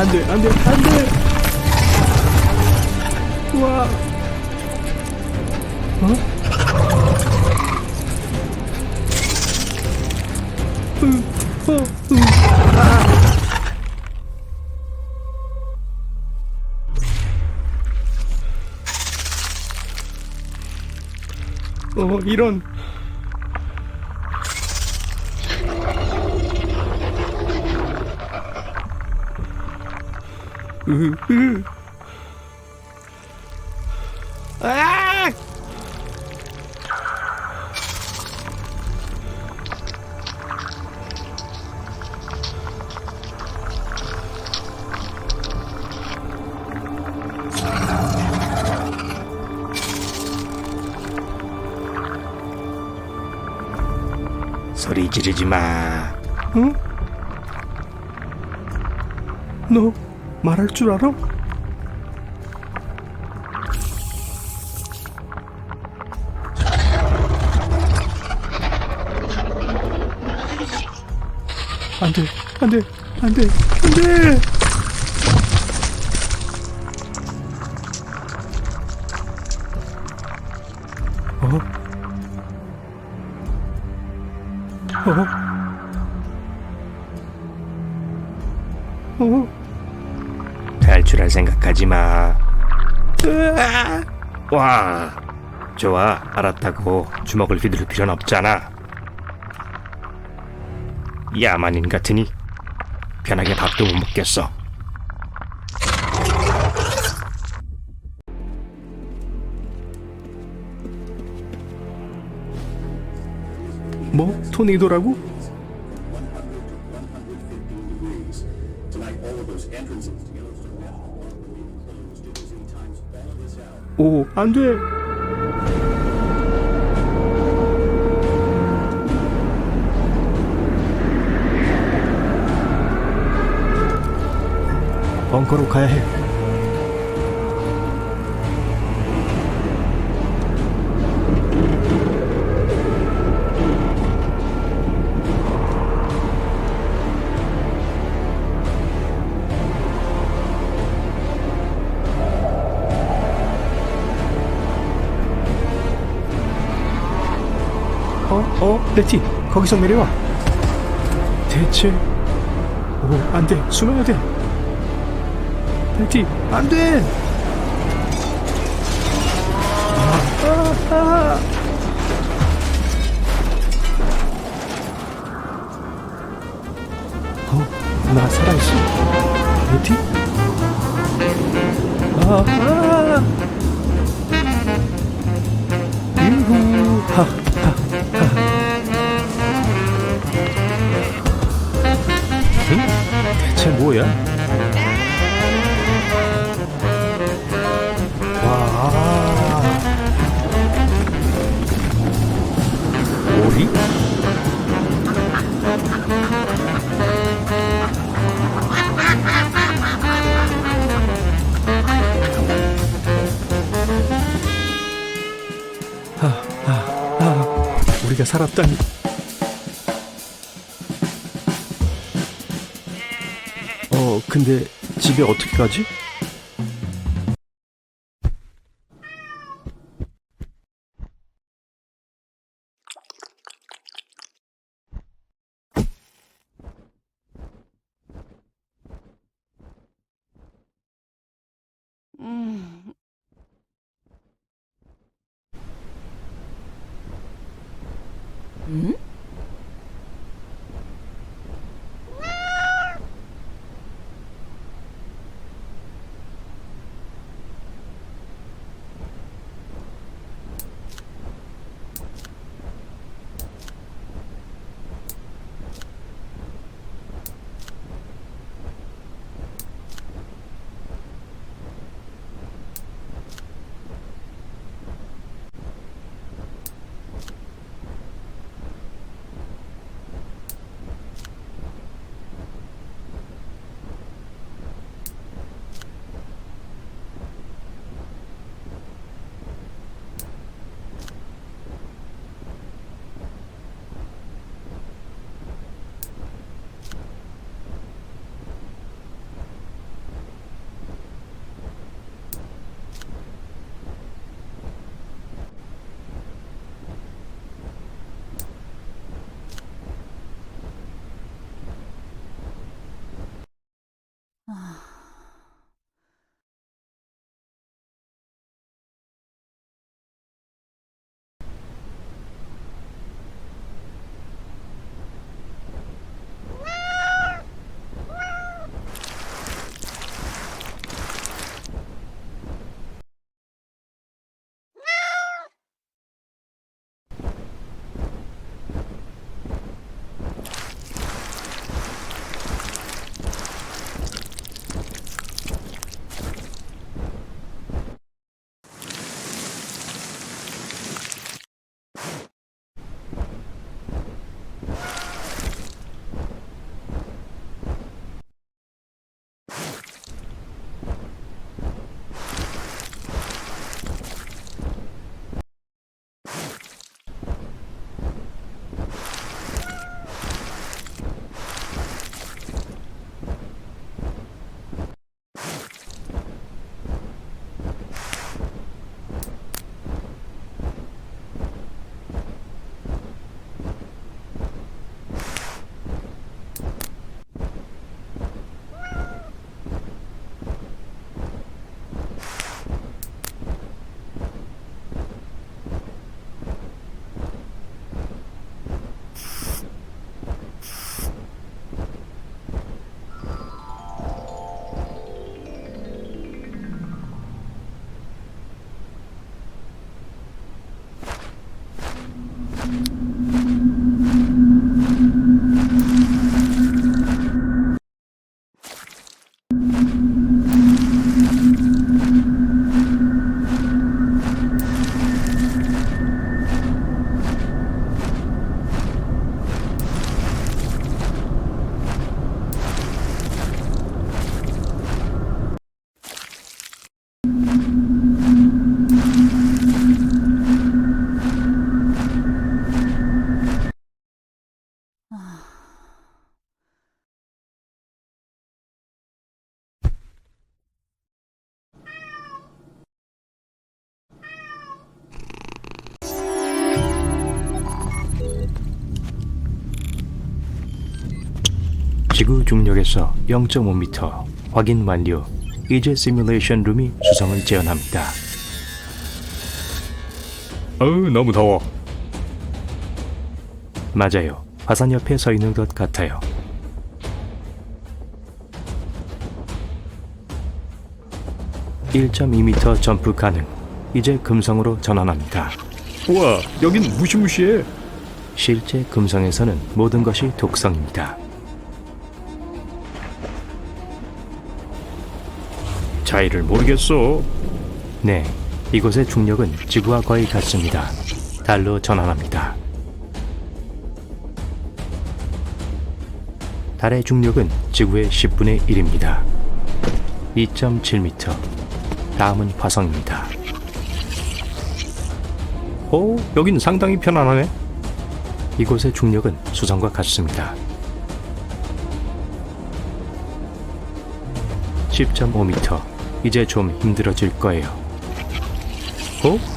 안돼 안돼 안돼. 우와. 이런. 아! 소리 지르지 마. 응? 너 말할 줄 알아? 안돼 안돼 안돼 안돼. 탈출할 생각하지 마. 와, 좋아, 알았다고. 주먹을 휘두를 필요는 없잖아. 야만인 같으니 편하게 밥도 못 먹겠어. 뭐? 토네이도라고? 오, 안 돼. 벙커로 가야 해. 레티, 거기서 내려와. 대체, 안 돼, 숨어야 돼. 레티, 안 돼. 나 살아있어. 레티? 유후, 대체 뭐야? 와, 오리? 우리가 살았다니. 근데 집에 어떻게 가지? 응? 지구 중력에서 0.5m 확인 완료. 이제 시뮬레이션 룸이 수성을 재현합니다. 너무 더워. 맞아요. 화산 옆에 서 있는 것 같아요. (1.2m) 점프 가능. 이제 금성으로 전환합니다. 우와, 여긴 무시무시해. 실제 금성에서는 모든 것이 독성입니다. 차이를 모르겠어. 네, 이곳의 중력은 지구와 거의 같습니다. 달로 전환합니다. 달의 중력은 지구의 10분의 1입니다. 2.7m. 다음은 화성입니다. 오, 여긴 상당히 편안하네. 이곳의 중력은 수성과 같습니다. 10.5m. 이제 좀 힘들어질 거예요.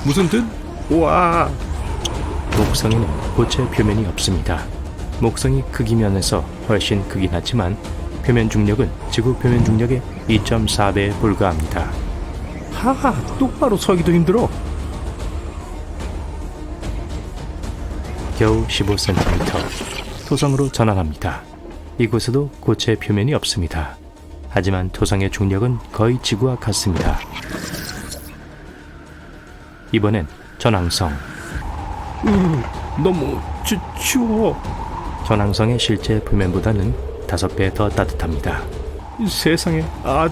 무슨 뜻? 우와. 목성에는 고체 표면이 없습니다. 목성이 크기 면에서 훨씬 크긴 하지만 표면 중력은 지구 표면 중력의 2.4배에 불과합니다. 하하, 똑바로 서기도 힘들어. 겨우 15cm. 토성으로 전환합니다. 이곳에도 고체 표면이 없습니다. 하지만 토성의 중력은 거의 지구와 같습니다. 이번엔 전항성. 너무 추워. 전항성의 실제 표면보다는 5배 더 따뜻합니다. 세상에,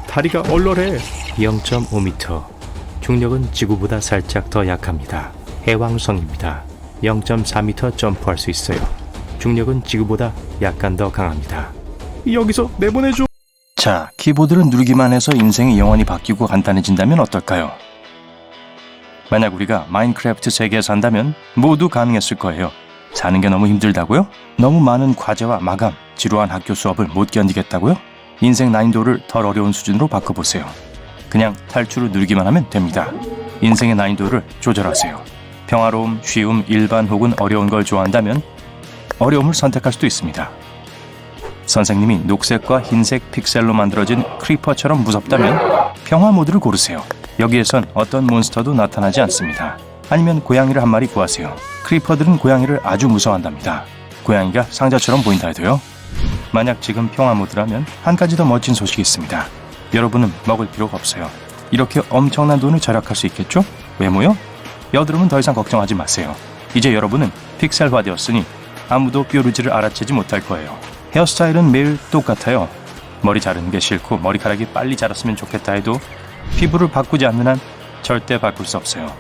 다리가 얼얼해. 0.5m. 중력은 지구보다 살짝 더 약합니다. 해왕성입니다. 0.4m 점프할 수 있어요. 중력은 지구보다 약간 더 강합니다. 여기서 내보내줘. 자, 키보드를 누르기만 해서 인생이 영원히 바뀌고 간단해진다면 어떨까요? 만약 우리가 마인크래프트 세계에 산다면 모두 가능했을 거예요. 사는 게 너무 힘들다고요? 너무 많은 과제와 마감, 지루한 학교 수업을 못 견디겠다고요? 인생 난이도를 덜 어려운 수준으로 바꿔보세요. 그냥 탈출을 누르기만 하면 됩니다. 인생의 난이도를 조절하세요. 평화로움, 쉬움, 일반 혹은 어려운 걸 좋아한다면 어려움을 선택할 수도 있습니다. 선생님이 녹색과 흰색 픽셀로 만들어진 크리퍼처럼 무섭다면 평화 모드를 고르세요. 여기에선 어떤 몬스터도 나타나지 않습니다. 아니면 고양이를 한 마리 구하세요. 크리퍼들은 고양이를 아주 무서워한답니다. 고양이가 상자처럼 보인다 해도요. 만약 지금 평화 모드라면 한 가지 더 멋진 소식이 있습니다. 여러분은 먹을 필요가 없어요. 이렇게 엄청난 돈을 절약할 수 있겠죠? 외모요? 여드름은 더 이상 걱정하지 마세요. 이제 여러분은 픽셀화되었으니 아무도 뾰루지를 알아채지 못할 거예요. 헤어스타일은 매일 똑같아요. 머리 자르는 게 싫고 머리카락이 빨리 자랐으면 좋겠다 해도 피부를 바꾸지 않는 한 절대 바꿀 수 없어요.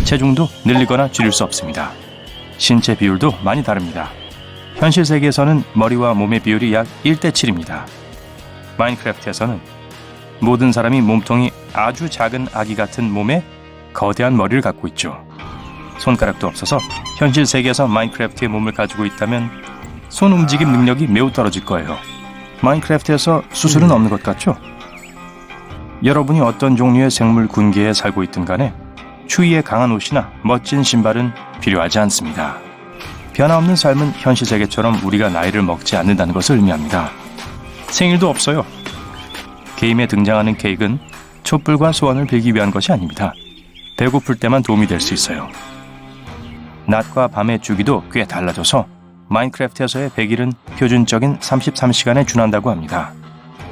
체중도 늘리거나 줄일 수 없습니다. 신체 비율도 많이 다릅니다. 현실 세계에서는 머리와 몸의 비율이 약 1:7입니다. 마인크래프트에서는 모든 사람이 몸통이 아주 작은 아기 같은 몸에 거대한 머리를 갖고 있죠. 손가락도 없어서 현실 세계에서 마인크래프트의 몸을 가지고 있다면 손 움직임 능력이 매우 떨어질 거예요. 마인크래프트에서 수술은 없는 것 같죠? 여러분이 어떤 종류의 생물 군계에 살고 있든 간에 추위에 강한 옷이나 멋진 신발은 필요하지 않습니다. 변화없는 삶은 현실 세계처럼 우리가 나이를 먹지 않는다는 것을 의미합니다. 생일도 없어요. 게임에 등장하는 케이크는 촛불과 소원을 빌기 위한 것이 아닙니다. 배고플 때만 도움이 될 수 있어요. 낮과 밤의 주기도 꽤 달라져서 마인크래프트에서의 100일은 표준적인 33시간에 준한다고 합니다.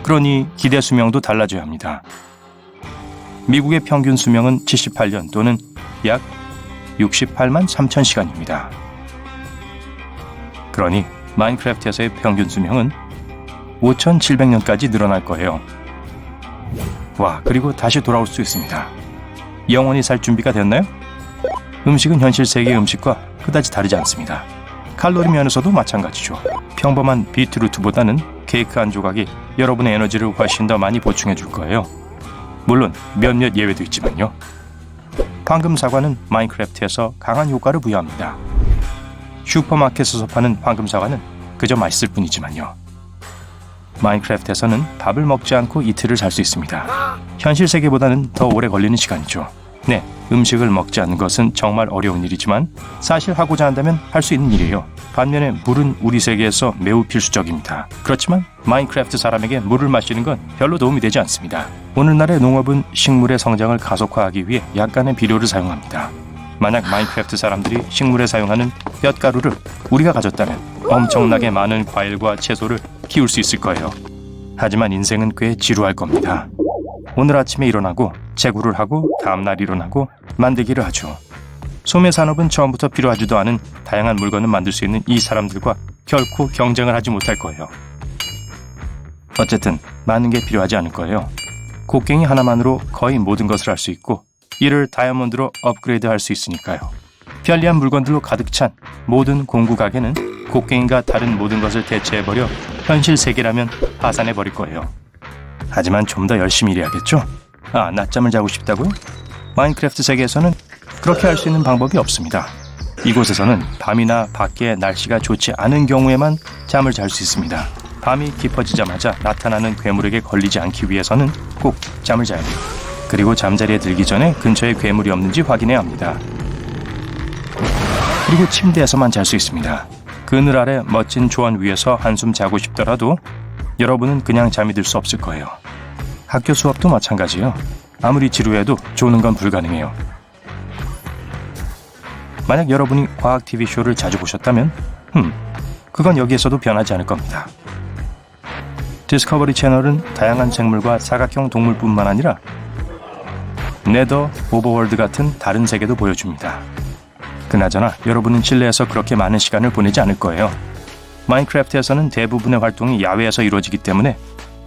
그러니 기대 수명도 달라져야 합니다. 미국의 평균 수명은 78년 또는 약 68만 3천 시간입니다. 그러니 마인크래프트에서의 평균 수명은 5,700년까지 늘어날 거예요. 와, 그리고 다시 돌아올 수 있습니다. 영원히 살 준비가 됐나요? 음식은 현실 세계의 음식과 그다지 다르지 않습니다. 칼로리 면에서도 마찬가지죠. 평범한 비트루트보다는 케이크 한 조각이 여러분의 에너지를 훨씬 더 많이 보충해 줄 거예요. 물론 몇몇 예외도 있지만요. 황금 사과는 마인크래프트에서 강한 효과를 부여합니다. 슈퍼마켓에서 파는 황금 사과는 그저 맛있을 뿐이지만요. 마인크래프트에서는 밥을 먹지 않고 이틀을 살 수 있습니다. 현실 세계보다는 더 오래 걸리는 시간이죠. 네, 음식을 먹지 않는 것은 정말 어려운 일이지만 사실 하고자 한다면 할 수 있는 일이에요. 반면에 물은 우리 세계에서 매우 필수적입니다. 그렇지만 마인크래프트 사람에게 물을 마시는 건 별로 도움이 되지 않습니다. 오늘날의 농업은 식물의 성장을 가속화하기 위해 약간의 비료를 사용합니다. 만약 마인크래프트 사람들이 식물에 사용하는 볏가루를 우리가 가졌다면 엄청나게 많은 과일과 채소를 키울 수 있을 거예요. 하지만 인생은 꽤 지루할 겁니다. 오늘 아침에 일어나고 채굴을 하고 다음날 일어나고 만들기를 하죠. 소매 산업은 처음부터 필요하지도 않은 다양한 물건을 만들 수 있는 이 사람들과 결코 경쟁을 하지 못할 거예요. 어쨌든 많은 게 필요하지 않을 거예요. 곡괭이 하나만으로 거의 모든 것을 할 수 있고 이를 다이아몬드로 업그레이드 할 수 있으니까요. 편리한 물건들로 가득 찬 모든 공구 가게는 곡괭이가 다른 모든 것을 대체해버려 현실 세계라면 파산해버릴 거예요. 하지만 좀 더 열심히 일해야겠죠? 낮잠을 자고 싶다고요? 마인크래프트 세계에서는 그렇게 할 수 있는 방법이 없습니다. 이곳에서는 밤이나 밖에 날씨가 좋지 않은 경우에만 잠을 잘 수 있습니다. 밤이 깊어지자마자 나타나는 괴물에게 걸리지 않기 위해서는 꼭 잠을 자야 돼요. 그리고 잠자리에 들기 전에 근처에 괴물이 없는지 확인해야 합니다. 그리고 침대에서만 잘 수 있습니다. 그늘 아래 멋진 조원 위에서 한숨 자고 싶더라도 여러분은 그냥 잠이 들 수 없을 거예요. 학교 수업도 마찬가지예요. 아무리 지루해도 조는 건 불가능해요. 만약 여러분이 과학 TV쇼를 자주 보셨다면 그건 여기에서도 변하지 않을 겁니다. 디스커버리 채널은 다양한 생물과 사각형 동물뿐만 아니라 네더, 오버월드 같은 다른 세계도 보여줍니다. 그나저나 여러분은 실내에서 그렇게 많은 시간을 보내지 않을 거예요. 마인크래프트에서는 대부분의 활동이 야외에서 이루어지기 때문에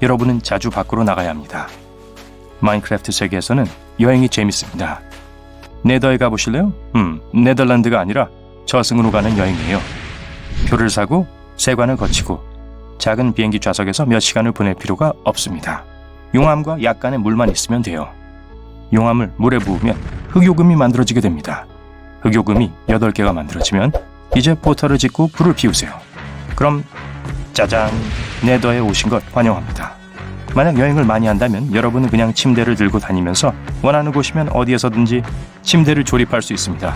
여러분은 자주 밖으로 나가야 합니다. 마인크래프트 세계에서는 여행이 재밌습니다. 네더에 가보실래요? 네덜란드가 아니라 저승으로 가는 여행이에요. 표를 사고 세관을 거치고 작은 비행기 좌석에서 몇 시간을 보낼 필요가 없습니다. 용암과 약간의 물만 있으면 돼요. 용암을 물에 부으면 흑요금이 만들어지게 됩니다. 흑요금이 8개가 만들어지면 이제 포털을 짓고 불을 피우세요. 그럼 짜잔, 네더에 오신 걸 환영합니다. 만약 여행을 많이 한다면 여러분은 그냥 침대를 들고 다니면서 원하는 곳이면 어디에서든지 침대를 조립할 수 있습니다.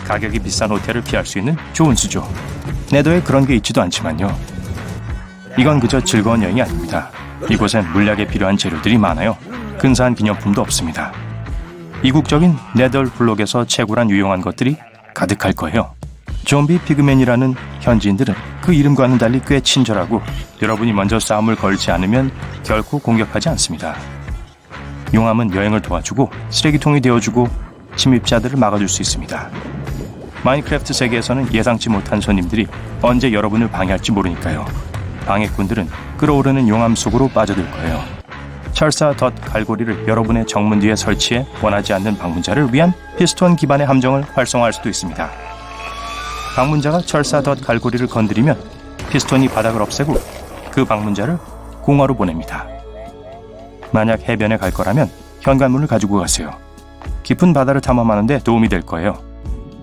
가격이 비싼 호텔을 피할 수 있는 좋은 수죠. 네더에 그런 게 있지도 않지만요. 이건 그저 즐거운 여행이 아닙니다. 이곳엔 물약에 필요한 재료들이 많아요. 근사한 기념품도 없습니다. 이국적인 네덜 블록에서 채굴한 유용한 것들이 가득할 거예요. 좀비 피그맨이라는 현지인들은 그 이름과는 달리 꽤 친절하고 여러분이 먼저 싸움을 걸지 않으면 결코 공격하지 않습니다. 용암은 여행을 도와주고 쓰레기통이 되어주고 침입자들을 막아줄 수 있습니다. 마인크래프트 세계에서는 예상치 못한 손님들이 언제 여러분을 방해할지 모르니까요. 방해꾼들은 끓어오르는 용암 속으로 빠져들 거예요. 철사 덫 갈고리를 여러분의 정문 뒤에 설치해 원하지 않는 방문자를 위한 피스톤 기반의 함정을 활성화할 수도 있습니다. 방문자가 철사 덫 갈고리를 건드리면 피스톤이 바닥을 없애고 그 방문자를 공허로 보냅니다. 만약 해변에 갈 거라면 현관문을 가지고 가세요. 깊은 바다를 탐험하는 데 도움이 될 거예요.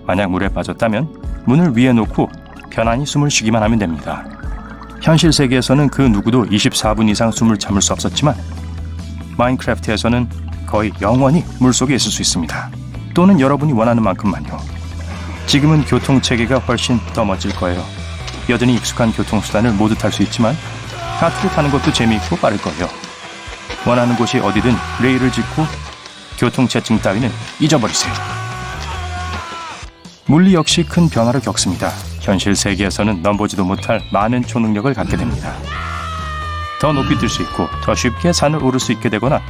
만약 물에 빠졌다면 문을 위에 놓고 편안히 숨을 쉬기만 하면 됩니다. 현실 세계에서는 그 누구도 24분 이상 숨을 참을 수 없었지만 마인크래프트에서는 거의 영원히 물속에 있을 수 있습니다. 또는 여러분이 원하는 만큼만요. 지금은 교통체계가 훨씬 더 멋질 거예요. 여전히 익숙한 교통수단을 모두 탈 수 있지만 카트를 타는 것도 재미있고 빠를 거예요. 원하는 곳이 어디든 레일을 짓고 교통체증 따위는 잊어버리세요. 물리 역시 큰 변화를 겪습니다. 현실 세계에서는 넘보지도 못할 많은 초능력을 갖게 됩니다. 더 높이 뜰 수 있고 더 쉽게 산을 오를 수 있게 되거나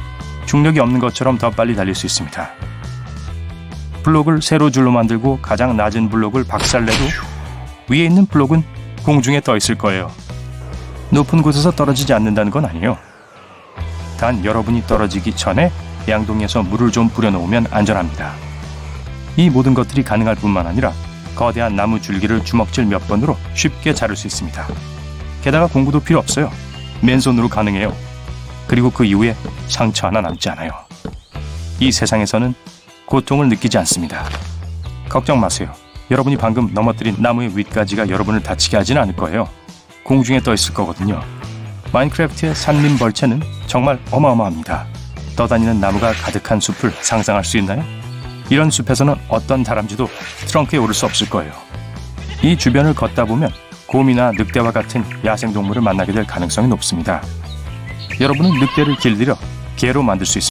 중력이 없는 것처럼 더 빨리 달릴 수 있습니다. 블록을 세로 줄로 만들고 가장 낮은 블록을 박살내도 위에 있는 블록은 공중에 떠 있을 거예요. 높은 곳에서 떨어지지 않는다는 건 아니에요. 단 여러분이 떨어지기 전에 양동이에서 물을 좀 뿌려놓으면 안전합니다. 이 모든 것들이 가능할 뿐만 아니라 거대한 나무 줄기를 주먹질 몇 번으로 쉽게 자를 수 있습니다. 게다가 공구도 필요 없어요. 맨손으로 가능해요. 그리고 그 이후에 상처 하나 남지 않아요. 이 세상에서는 고통을 느끼지 않습니다. 걱정 마세요. 여러분이 방금 넘어뜨린 나무의 윗가지가 여러분을 다치게 하지는 않을 거예요. 공중에 떠 있을 거거든요. 마인크래프트의 산림 벌채는 정말 어마어마합니다. 떠다니는 나무가 가득한 숲을 상상할 수 있나요? 이런 숲에서는 어떤 다람쥐도 트렁크에 오를 수 없을 거예요. 이 주변을 걷다 보면 곰이나 늑대와 같은 야생동물을 만나게 될 가능성이 높습니다. 여러분은 늑대를 길들여 개로 만들 수 있습니다.